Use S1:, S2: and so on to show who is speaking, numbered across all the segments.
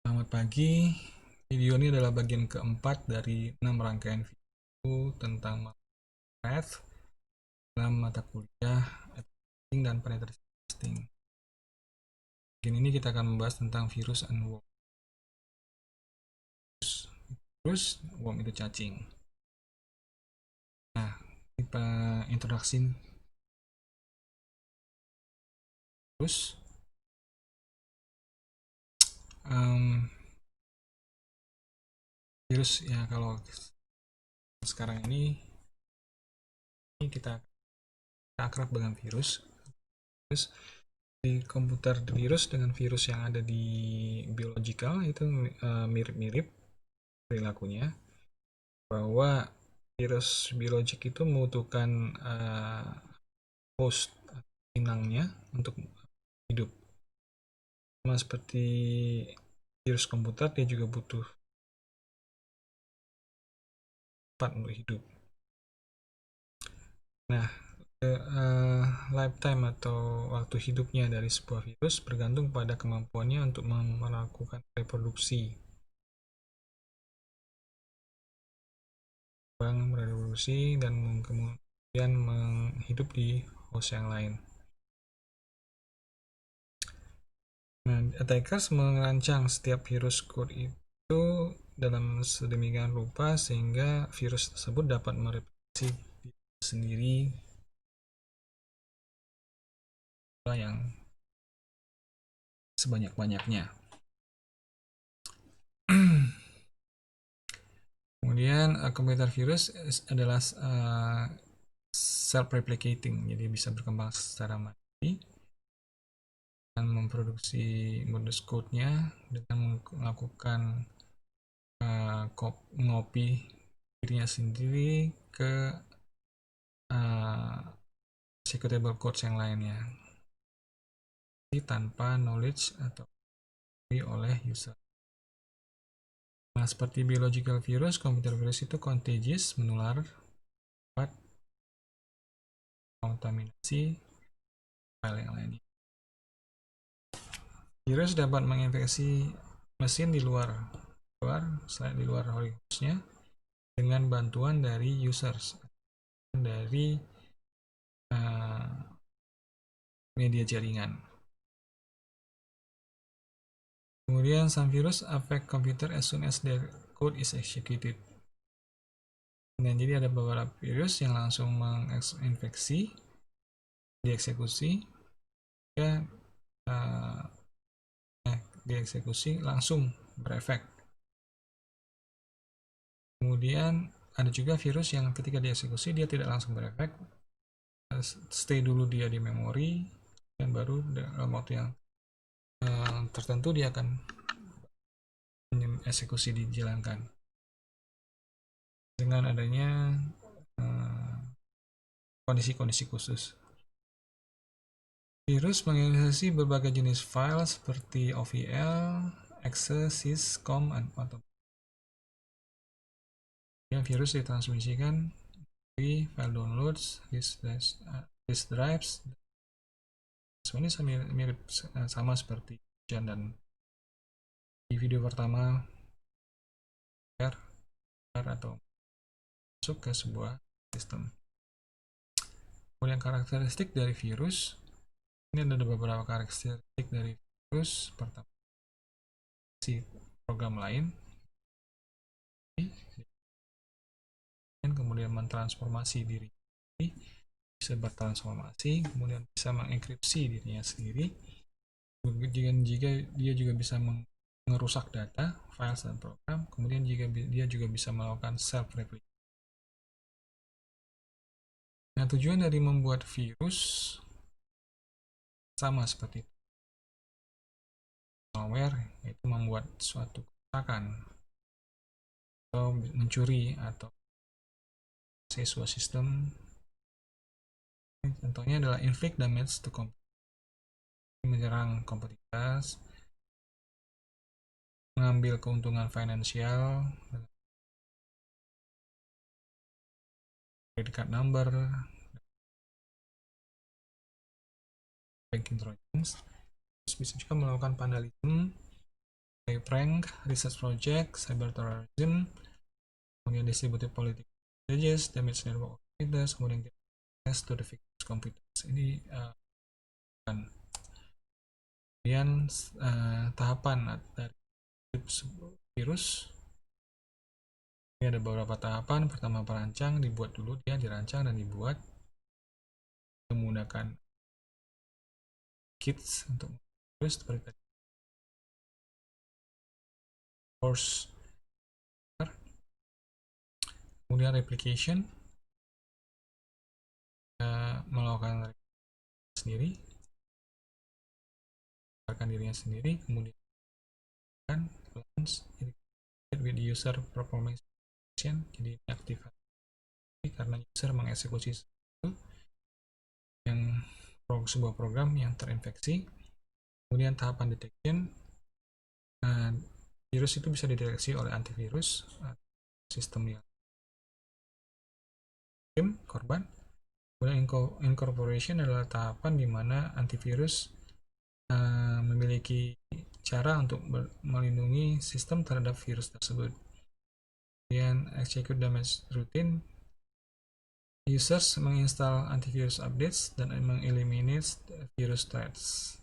S1: Selamat pagi. Video ini adalah bagian keempat dari 6 rangkaian video tentang math dalam mata kuliah testing dan penetration testing. Bagian ini kita akan membahas tentang virus and worm. Virus, worm itu cacing. Nah, kita introduksi virus. Virus ya, kalau sekarang ini kita akrab dengan virus. Di komputer virus dengan virus yang ada di biological itu mirip-mirip perilakunya, bahwa virus biologik itu membutuhkan host inangnya untuk hidup. Sama seperti virus komputer, dia juga butuh tempat untuk hidup. Nah, lifetime atau waktu hidupnya dari sebuah virus bergantung pada kemampuannya untuk melakukan reproduksi, mereproduksi dan kemudian menghidup di host yang lain. Nah, attackers merancang setiap virus code itu dalam sedemikian rupa sehingga virus tersebut dapat mereproduksi sendiri yang sebanyak-banyaknya. Kemudian komputer virus adalah self-replicating, jadi bisa berkembang secara mandiri dan memproduksi modus code-nya dengan melakukan ngopi dirinya sendiri ke executable codes yang lainnya tanpa knowledge atau oleh user. Nah, seperti biological virus, computer virus itu contagious, menular, dapat kontaminasi file yang lainnya. Virus dapat menginfeksi mesin di luar hostnya dengan bantuan dari users, dari media jaringan. Kemudian some virus affect computer as soon as their code is executed. Dan jadi ada beberapa virus yang langsung menginfeksi, dieksekusi, ya dieksekusi langsung berefek. Kemudian ada juga virus yang ketika dieksekusi dia tidak langsung berefek, stay dulu dia di memori, dan baru dalam waktu yang tertentu dia akan eksekusi dijalankan dengan adanya kondisi-kondisi khusus. Virus menginfeksi berbagai jenis file seperti OVL, exe, sys, com, atau virus ditransmisikan dari file downloads, disk drives. Sebenarnya mirip sama seperti Jan dan di video pertama atau masuk ke sebuah sistem. Kemudian karakteristik dari virus, ini ada beberapa karakteristik dari virus. Pertama, si program lain, dan kemudian mentransformasi diri, bisa bertransformasi, kemudian bisa mengenkripsi dirinya sendiri. Jika dia juga bisa merusak data, file dan program, kemudian dia juga bisa melakukan self-replication. Nah, tujuan dari membuat virus sama seperti malware, yaitu membuat suatu kerusakan atau mencuri atau sebuah sistem. Contohnya adalah inflict damage to computer, menyerang kompetitoritas, mengambil keuntungan finansial, credit card number, banking trojans. Terus bisa juga melakukan vandalisme, prank, research project, cyber terrorism, kemudian distributed political messages, damage network computers, kemudian access to the victim's computers. Ini kemudian tahapan dari virus. Ini ada beberapa tahapan. Pertama perancang, dibuat dulu, dia dirancang dan dibuat menggunakan kits untuk virus seperti tadi. Force, kemudian replication, melakukan sendiri, melakukan dirinya sendiri, kemudian launch with user performance action, jadi aktifasi karena user mengeksekusi yang sebuah program yang terinfeksi. Kemudian tahapan detection, virus itu bisa dideteksi oleh antivirus, sistem yang korban. Kemudian incorporation adalah tahapan di mana antivirus memiliki cara untuk melindungi sistem terhadap virus tersebut. Kemudian execute damage routine, users menginstal antivirus updates dan mengeliminate virus threats.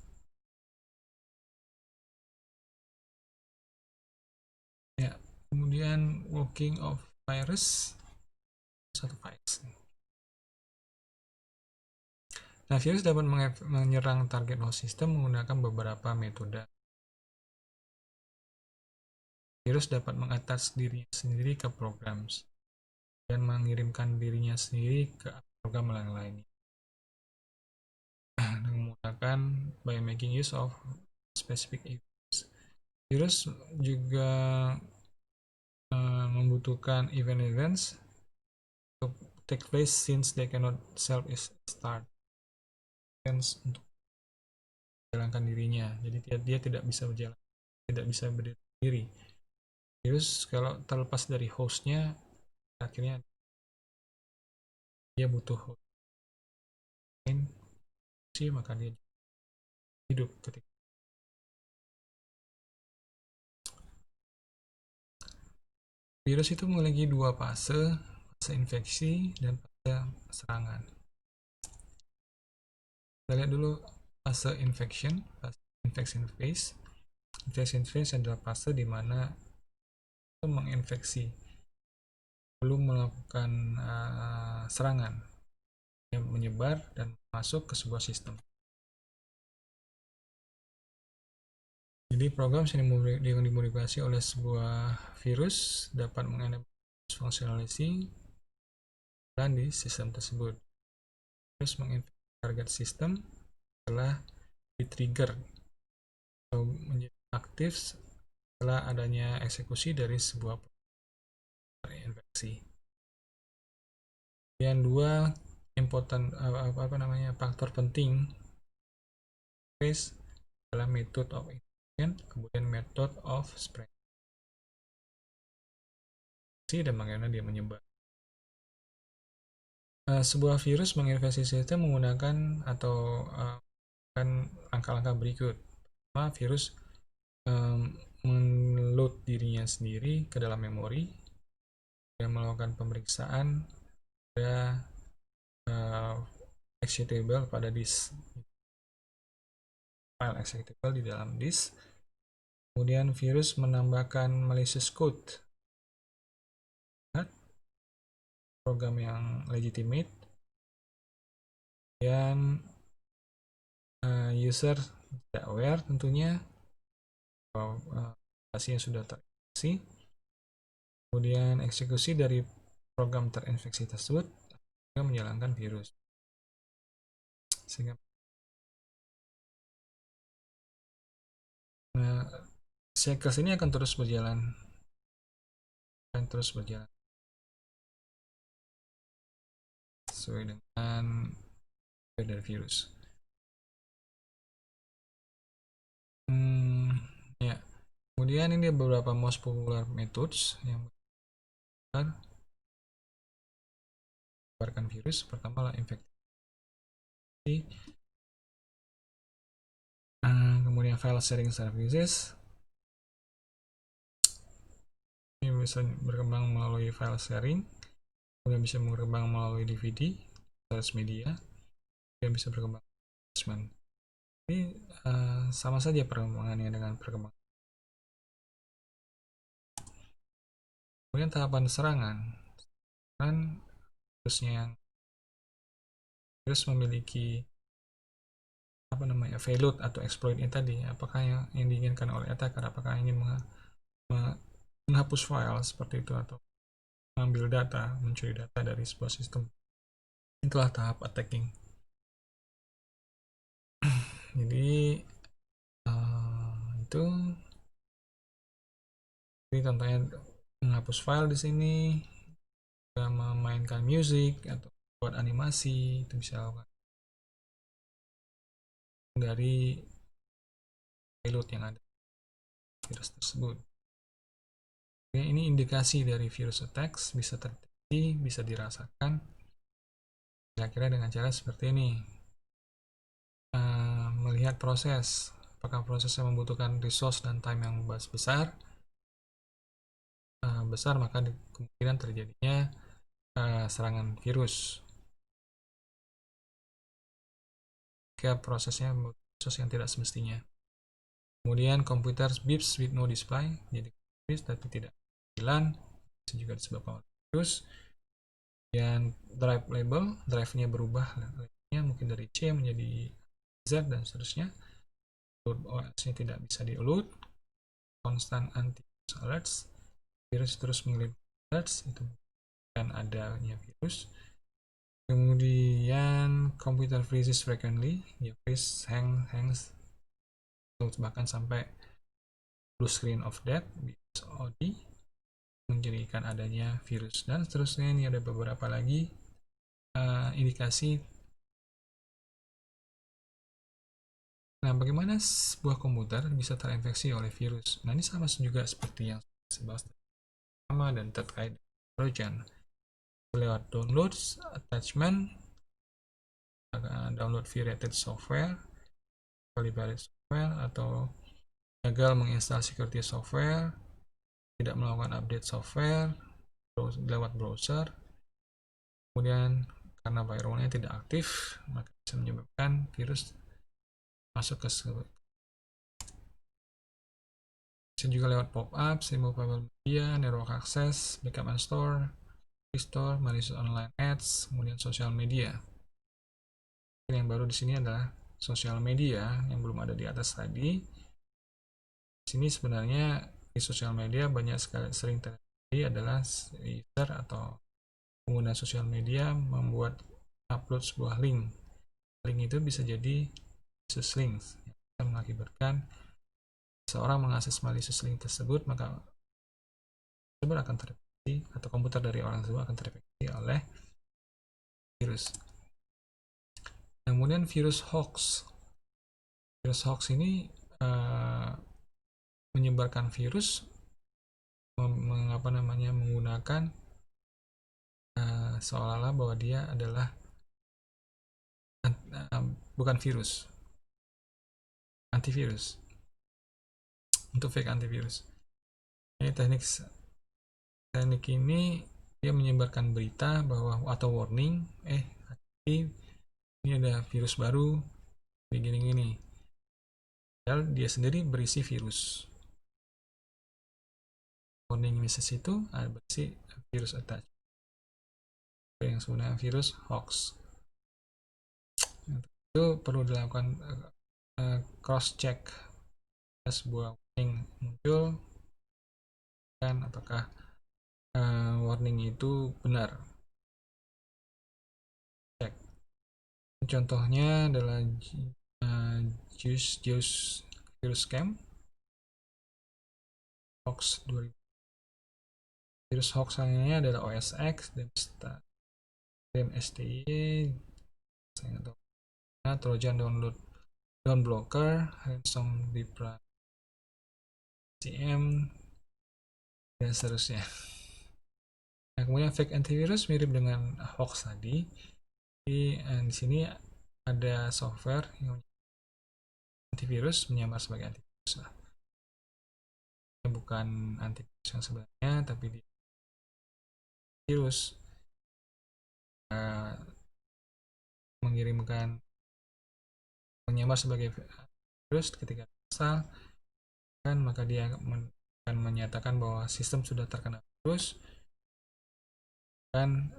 S1: Ya, kemudian working of virus, satu virus. Nah, virus dapat menyerang target host system menggunakan beberapa metode. Virus dapat mengattach dirinya sendiri ke program dan mengirimkan dirinya sendiri ke program lainnya menggunakan by making use of specific events. Virus juga membutuhkan events to take place since they cannot self start untuk menjalankan dirinya. Jadi dia tidak bisa berjalan, tidak bisa berdiri. Virus kalau terlepas dari hostnya, akhirnya dia butuh host lain, maka dia hidup ketika. Virus itu memiliki dua fase infeksi dan fase serangan. Kita lihat dulu fase infection phase. Infection phase adalah fase di mana itu menginfeksi, belum melakukan serangan, yang menyebar dan masuk ke sebuah sistem. Jadi program yang dimodifikasi oleh sebuah virus dapat mengenai fungsionalisasi dan di sistem tersebut. Virus menginfeksi target sistem setelah di-trigger atau menjadi aktif setelah adanya eksekusi dari sebuah terinfeksi. Yang dua faktor penting adalah method of infection, kemudian method of spread, dan bagaimana dia menyebar. Sebuah virus menginfeksi sistem menggunakan atau langkah-langkah berikut. Pertama, virus menload dirinya sendiri ke dalam memori dan melakukan pemeriksaan pada executable pada disk, file executable di dalam disk. Kemudian virus menambahkan malicious code, program yang legitimate, dan user tidak aware tentunya bahwa aplikasinya sudah terinfeksi. Kemudian eksekusi dari program terinfeksi tersebut menjalankan virus, sehingga cycles ini akan terus berjalan sesuai dengan dari virus. Ya, kemudian ini beberapa most popular methods yang menyebarkan virus. Pertama lah infeksi, kemudian file sharing services, Ini bisa berkembang melalui file sharing, kemudian bisa berkembang melalui DVD, storage media, kemudian bisa berkembang attachment. Ini sama saja perkembangannya dengan perkembangan. Kemudian tahapan serangan. Kan virusnya yang virus memiliki apa namanya payload atau exploitnya tadi, apakah yang diinginkan oleh attacker, apakah ingin menghapus file seperti itu atau mengambil data, mencuri data dari sebuah sistem. Itulah tahap attacking. Jadi itu ini contohnya menghapus file di sini, memainkan musik atau buat animasi, itu bisa lakukan dari payload yang ada virus tersebut. Ya, ini indikasi dari virus attacks bisa terjadi, bisa dirasakan kira-kira dengan cara seperti ini. Melihat proses, apakah prosesnya membutuhkan resource dan time yang besar, maka kemungkinan terjadinya serangan virus. Jika prosesnya proses yang tidak semestinya. Kemudian komputer beeps with no display, jadi beeps tapi tidak tampilan, itu juga disebabkan oleh virus. Dan drive label, drive-nya berubah, labelnya mungkin dari C menjadi Z dan seterusnya. Load OS-nya tidak bisa di-load, constant antivirus alerts, virus terus mengirim alerts, itu dan adanya virus. Kemudian computer freezes frequently, ya freeze, hangs, bahkan sampai blue screen of death, BSOD, menjadikan adanya virus dan seterusnya. Ini ada beberapa lagi indikasi. Nah, bagaimana sebuah komputer bisa terinfeksi oleh virus? Nah, ini sama juga seperti yang saya bahas pertama dan terkait Trojan. Lewat downloads, attachment, download V-rated software, calibrated software, atau gagal menginstal security software, tidak melakukan update software lewat browser, kemudian karena firewallnya tidak aktif, maka bisa menyebabkan virus masuk ke bisa juga lewat pop-up, removable media, network access, backup and store, restore, malicious online ads, kemudian social media. Yang baru di sini adalah social media yang belum ada di atas tadi. Di sini sebenarnya di sosial media banyak sekali sering terjadi adalah user atau pengguna sosial media membuat upload sebuah link. Link itu bisa jadi malicious link yang mengakibatkan seorang mengakses malicious link tersebut, maka tersebut akan terinfeksi atau komputer dari orang tersebut akan terinfeksi oleh virus. Kemudian virus hoax. Virus hoax ini menyebarkan virus menggunakan seolah-olah bahwa dia adalah bukan virus, antivirus, untuk fake antivirus. Ini teknik ini dia menyebarkan berita bahwa atau warning, ini ada virus baru gini-gini. Padahal dia sendiri berisi virus. Warning message itu berisi virus attach. Yang sebenarnya virus hoax. Itu perlu dilakukan cross check. Sebuah warning muncul kan apakah warning itu benar. Cek. Contohnya adalah Zeus virus scam hoax 2000. Virus hoax lainnya adalah OS X, DMSTY, saya nggak tahu. Nah, Trojan download blocker, ransom deprive CM, dan seterusnya. Nah, kemudian fake antivirus mirip dengan hoax tadi. Di sini ada software yang antivirus menyamar sebagai antivirus. bukan antivirus yang sebenarnya, tapi dia virus mengirimkan menyamar sebagai virus ketika asal kan, maka dia akan menyatakan bahwa sistem sudah terkena virus dan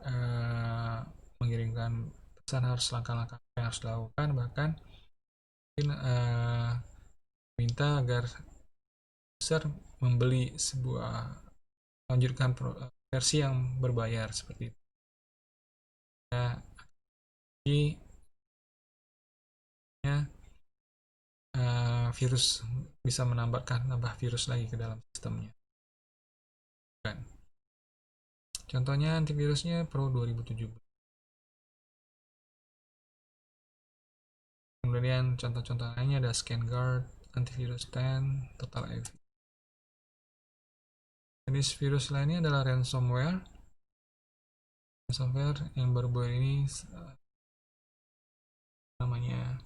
S1: mengirimkan pesan harus langkah-langkah yang harus dilakukan, bahkan mungkin minta agar user membeli lanjutkan versi yang berbayar seperti itu. Jadi virus bisa nambah virus lagi ke dalam sistemnya. Contohnya antivirusnya Pro 2017. Kemudian contoh-contoh lainnya ada ScanGuard, Antivirus 10, Total AV. Jenis virus lainnya adalah ransomware. Ransomware yang baru-baru ini namanya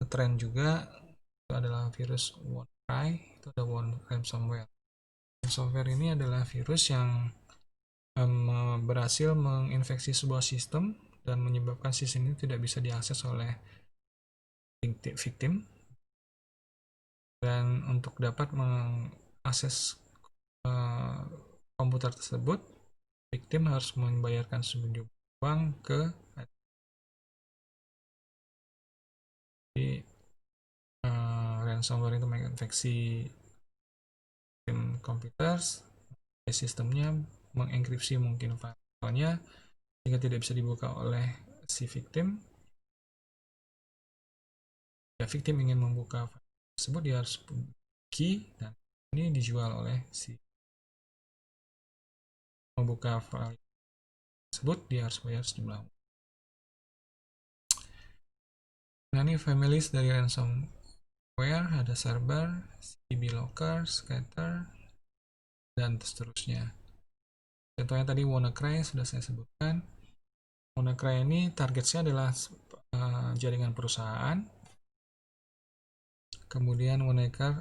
S1: tren juga, itu adalah virus WannaCry. Itu ada ransomware. Ransomware ini adalah virus yang berhasil menginfeksi sebuah sistem dan menyebabkan sistem ini tidak bisa diakses oleh victim. Dan untuk dapat mengakses komputer tersebut, victim harus membayarkan sejumlah uang ke ransomware itu menginfeksi komputer, sistemnya mengenkripsi mungkin filenya sehingga tidak bisa dibuka oleh si victim. Ya, victim ingin membuka file tersebut, dia harus key, dan ini dijual oleh si membuka file tersebut, dia harus bayar sejumlah. Nah, ini families dari ransomware, ada Cerber, CBlocker, Scatter, dan seterusnya. Contohnya tadi WannaCry sudah saya sebutkan. WannaCry ini targetnya adalah jaringan perusahaan. Kemudian WannaCry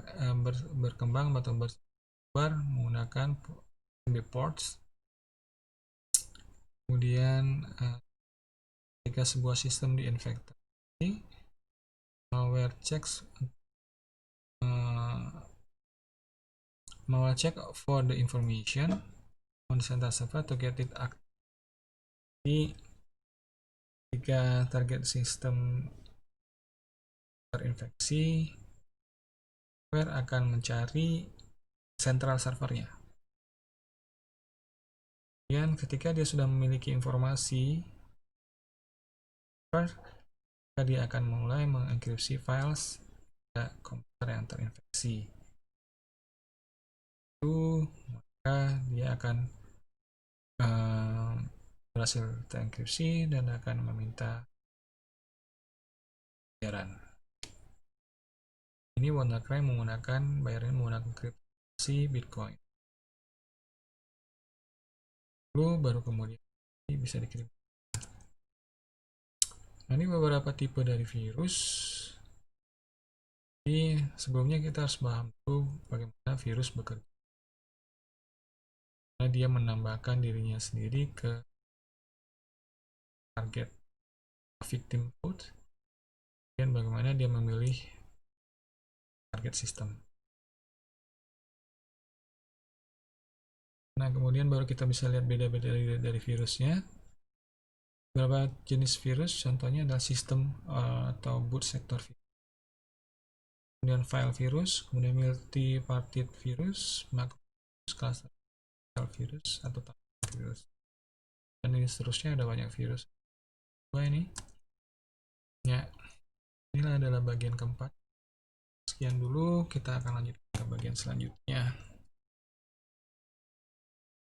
S1: berkembang atau bersebar menggunakan ports. Kemudian ketika sebuah sistem diinfeksi, malware check for the information on the central server to get it active. Jadi jika target sistem terinfeksi, malware akan mencari central servernya. Kemudian ketika dia sudah memiliki informasi, maka dia akan mulai mengenkripsi files pada komputer yang terinfeksi. Itu maka dia akan berhasil terenkripsi dan akan meminta bayaran. Ini WannaCry menggunakan kriptografasi Bitcoin. Lalu baru kemudian bisa dikirim. Nah, ini beberapa tipe dari virus. Jadi sebelumnya kita harus paham dulu bagaimana virus bekerja. Karena dia menambahkan dirinya sendiri ke target victim code, dan bagaimana dia memilih target sistem. Nah, kemudian baru kita bisa lihat beda-beda dari virusnya. Beberapa jenis virus, contohnya adalah sistem atau boot sector virus. Kemudian file virus, kemudian multi-parted virus, macro virus, cluster virus, atau virus. Dan ini seterusnya ada banyak virus. Ini ya, inilah adalah bagian keempat. Sekian dulu, kita akan lanjut ke bagian selanjutnya.